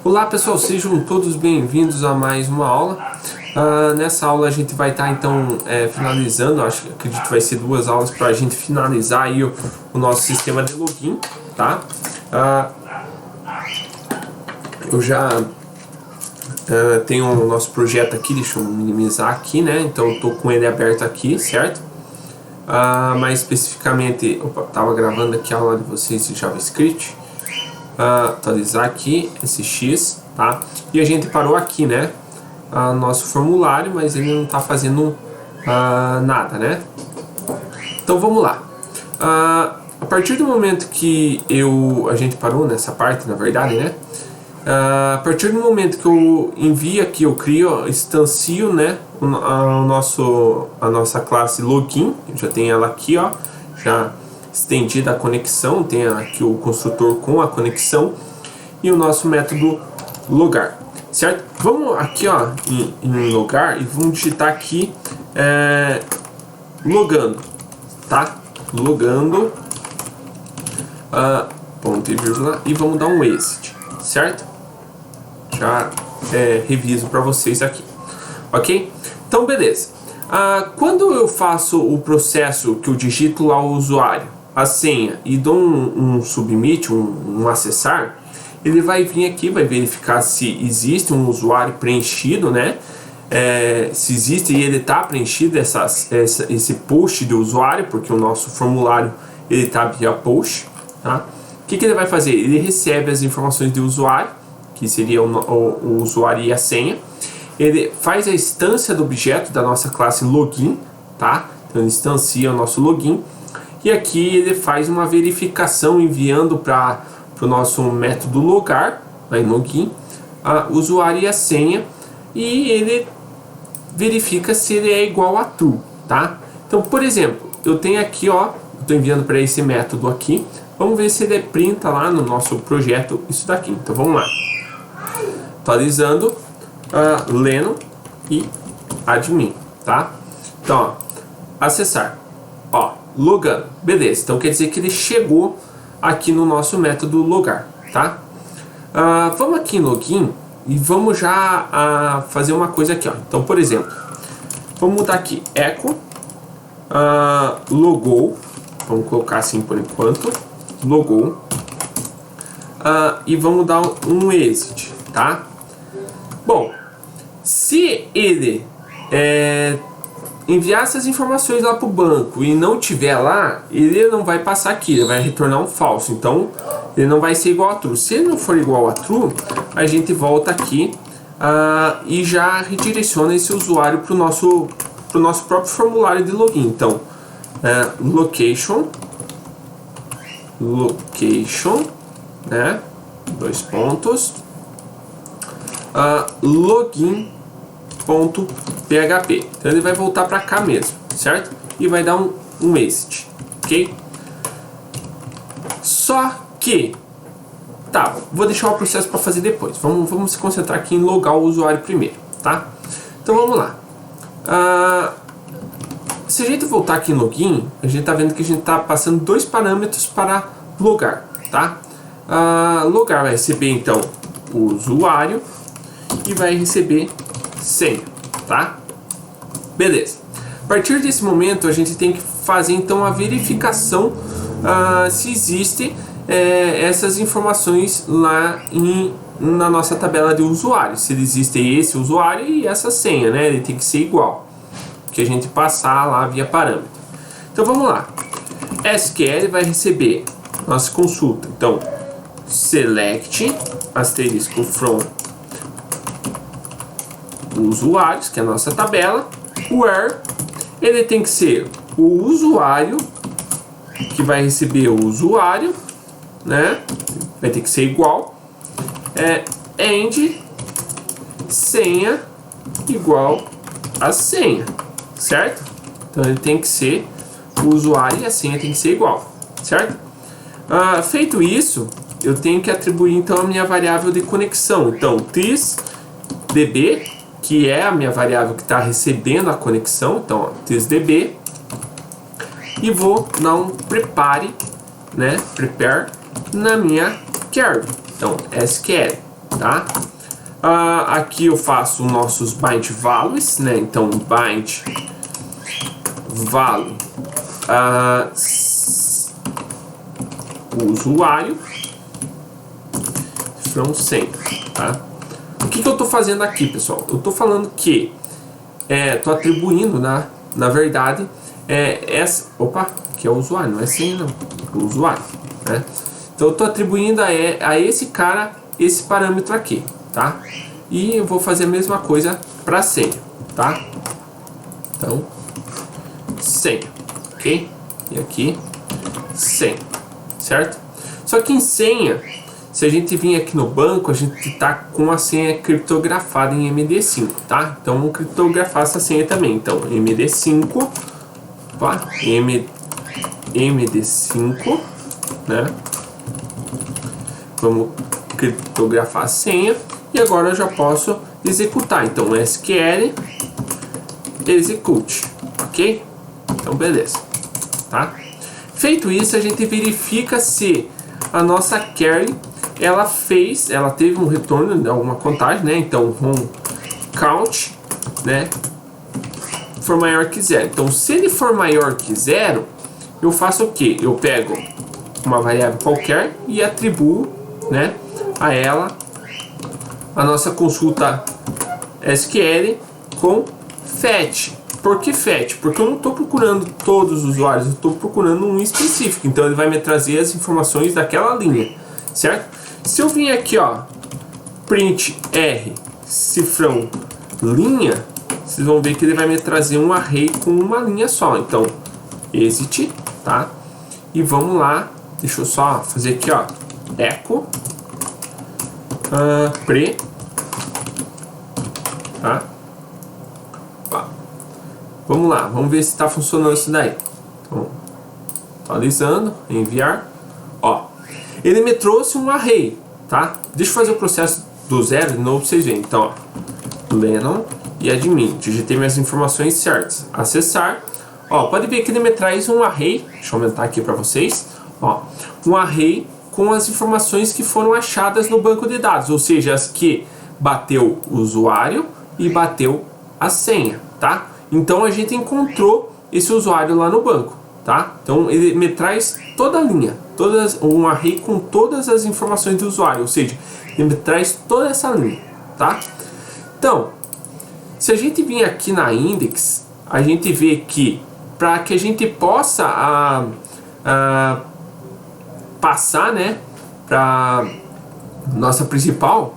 Olá pessoal, sejam todos bem-vindos a mais uma aula. Nessa aula a gente vai estar então finalizando, acredito que vai ser 2 aulas para a gente finalizar aí o nosso sistema de login, tá? Eu já tenho o nosso projeto aqui, deixa eu minimizar aqui, né? Então eu tô com ele aberto aqui, certo? Mais especificamente, tava gravando aqui a aula de vocês de JavaScript. Atualizar aqui esse X, tá? E a gente parou aqui, né? Nosso formulário, mas ele não tá fazendo nada, né? Então vamos lá. A partir do momento que a gente parou nessa parte, na verdade, né? A partir do momento que eu envio aqui, eu crio, instancio, né? A nossa classe login, eu já tenho ela aqui, ó, já estendida a conexão, tem aqui o construtor com a conexão e o nosso método logar, certo? Vamos aqui, ó, em logar e vamos digitar aqui logando, tá? Logando, ponto e vírgula, e vamos dar um exit, certo? Já reviso para vocês aqui, ok? Então beleza. Quando eu faço o processo que eu digito lá o usuário, a senha e dou um submit, um acessar, ele vai vir aqui, vai verificar se existe um usuário preenchido, né? Se existe e ele está preenchido esse post do usuário, porque o nosso formulário ele está via post, tá? O que ele vai fazer? Ele recebe as informações do usuário, que seria o usuário e a senha. Ele faz a instância do objeto da nossa classe login, tá? Então ele instancia o nosso login. E aqui ele faz uma verificação enviando para o nosso método logar, em login, o usuário e a senha, e ele verifica se ele é igual a true, tá? Então, por exemplo, eu tenho aqui, ó, estou enviando para esse método aqui, vamos ver se ele printa lá no nosso projeto isso daqui. Então vamos lá, atualizando, lendo e admin, tá? Então, ó, acessar, ó, logando, beleza, então quer dizer que ele chegou aqui no nosso método logar, tá? Vamos aqui em login e vamos já fazer uma coisa aqui, ó. Então, por exemplo, vamos mudar aqui echo logou, vamos colocar assim por enquanto, logou, e vamos dar um exit, tá? Bom, se ele enviar essas informações lá para o banco e não tiver lá, ele não vai passar aqui, ele vai retornar um falso, então ele não vai ser igual a true. Se ele não for igual a true, a gente volta aqui e já redireciona esse usuário para o nosso próprio formulário de login. Então, location, né, 2 pontos, login.php. Então ele vai voltar para cá mesmo, certo? E vai dar um exit, ok? Só que, tá, vou deixar o processo para fazer depois. Vamos se concentrar aqui em logar o usuário primeiro, tá? Então vamos lá. Se a gente voltar aqui em login, a gente tá vendo que a gente tá passando 2 parâmetros para logar, tá? Logar vai receber então o usuário e vai receber senha, tá? Beleza. A partir desse momento a gente tem que fazer então a verificação se existe essas informações lá na nossa tabela de usuário, se existe esse usuário e essa senha, né? Ele tem que ser igual, que a gente passar lá via parâmetro. Então vamos lá. SQL vai receber nossa consulta. Então select asterisco from usuários, que é a nossa tabela, where ele tem que ser o usuário, que vai receber o usuário, né? Vai ter que ser igual, and senha igual a senha, certo? Então ele tem que ser o usuário e a senha tem que ser igual, certo? Feito isso, eu tenho que atribuir então a minha variável de conexão. Então thisDB, que é a minha variável que está recebendo a conexão, então ó, thisDB, e vou dar um prepare, né, prepare na minha query. Então SQL tá? Aqui eu faço nossos bind values, né? Então bind value o usuário from senha, tá? O que eu estou fazendo aqui, pessoal? Eu estou falando que estou atribuindo, na verdade, que é o usuário, não é senha não, é o usuário, né? Então eu estou atribuindo a esse cara esse parâmetro aqui, tá? E eu vou fazer a mesma coisa para senha, tá? Então senha, ok? E aqui senha, certo? Só que em senha, se a gente vir aqui no banco, a gente tá com a senha criptografada em MD5, tá? Então vamos criptografar essa senha também. Então MD5, tá? MD5, né? Vamos criptografar a senha e agora eu já posso executar. Então SQL execute, ok? Então beleza, tá? Feito isso, a gente verifica se a nossa carry ela teve um retorno de alguma contagem, né? Então home count, né, for maior que 0. Então se ele for maior que 0, eu faço o que? Eu pego uma variável qualquer e atribuo, né, a ela a nossa consulta SQL com fetch. Por que fetch? Porque eu não estou procurando todos os usuários, eu estou procurando um específico. Então ele vai me trazer as informações daquela linha, certo? Se eu vim aqui, ó, print R cifrão linha, vocês vão ver que ele vai me trazer um array com uma linha só. Então exit, tá? E vamos lá, deixa eu só fazer aqui, ó, echo pre, tá? Vamos lá, vamos ver se está funcionando isso daí. Então, atualizando, enviar. Ó, ele me trouxe um array, tá? Deixa eu fazer o processo do zero de novo para vocês verem. Então, ó, Lennon e admin. Digitei minhas informações certas. Acessar. Ó, pode ver que ele me traz um array. Deixa eu aumentar aqui para vocês. Ó, um array com as informações que foram achadas no banco de dados. Ou seja, as que bateu o usuário e bateu a senha, tá? Então a gente encontrou esse usuário lá no banco, tá? Então ele me traz toda a linha, um array com todas as informações do usuário, ou seja, ele me traz toda essa linha, tá? Então, se a gente vir aqui na index, a gente vê que para que a gente possa passar, né, para nossa principal,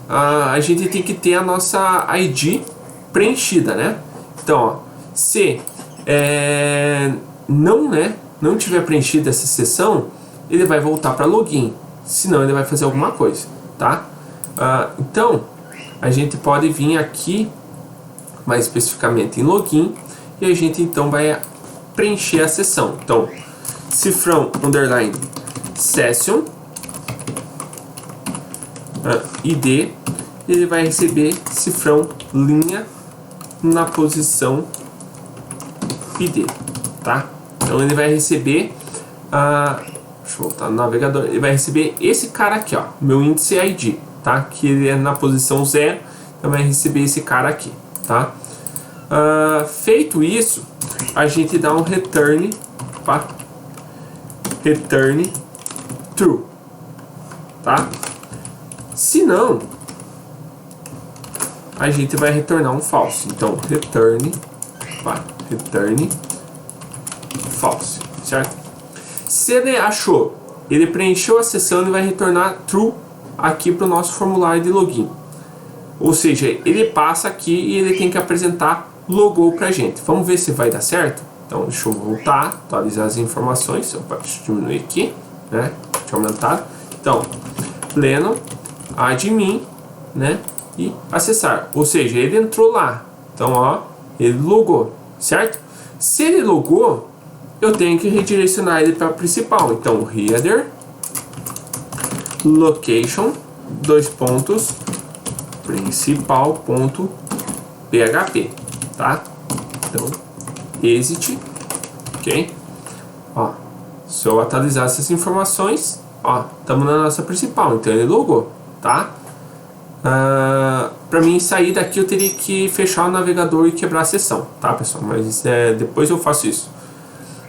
a gente tem que ter a nossa ID preenchida, né? Então, ó, se não tiver preenchida essa seção, ele vai voltar para login, senão ele vai fazer alguma coisa, tá? Então, a gente pode vir aqui, mais especificamente em login, e a gente então vai preencher a seção. Então, cifrão underline session id, ele vai receber cifrão linha na posição id, tá? Então ele vai receber deixa eu voltar no navegador, ele vai receber esse cara aqui, ó, meu índice ID, tá? Que ele é na posição 0, então vai receber esse cara aqui, tá? Feito isso, a gente dá um return, tá? Return true, tá? Se não, a gente vai retornar um false. Então return false, certo? Se ele achou, ele preencheu a seção, ele vai retornar true aqui para o nosso formulário de login. Ou seja, ele passa aqui e ele tem que apresentar logo para a gente. Vamos ver se vai dar certo? Então deixa eu voltar, atualizar as informações. Deixa eu diminuir aqui, né? Deixa eu aumentar. Então, Lennon, admin, né? E acessar. Ou seja, ele entrou lá. Então, ó, ele logou, certo? Se ele logou, eu tenho que redirecionar ele para a principal. Então, header location principal.php, tá? Então, exit, ok? Ó, se eu atualizar essas informações, ó, estamos na nossa principal, então ele logou, tá? mim sair daqui eu teria que fechar o navegador e quebrar a sessão, tá, pessoal? Mas depois eu faço isso.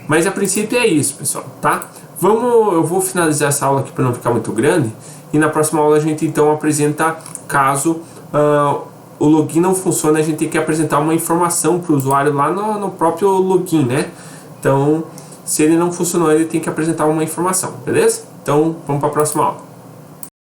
Mas a princípio é isso, pessoal, tá? Eu vou finalizar essa aula aqui para não ficar muito grande. E na próxima aula a gente então apresenta caso o login não funcione, a gente tem que apresentar uma informação para o usuário lá no próprio login, né? Então, se ele não funcionou, ele tem que apresentar uma informação, beleza? Então, vamos para a próxima aula.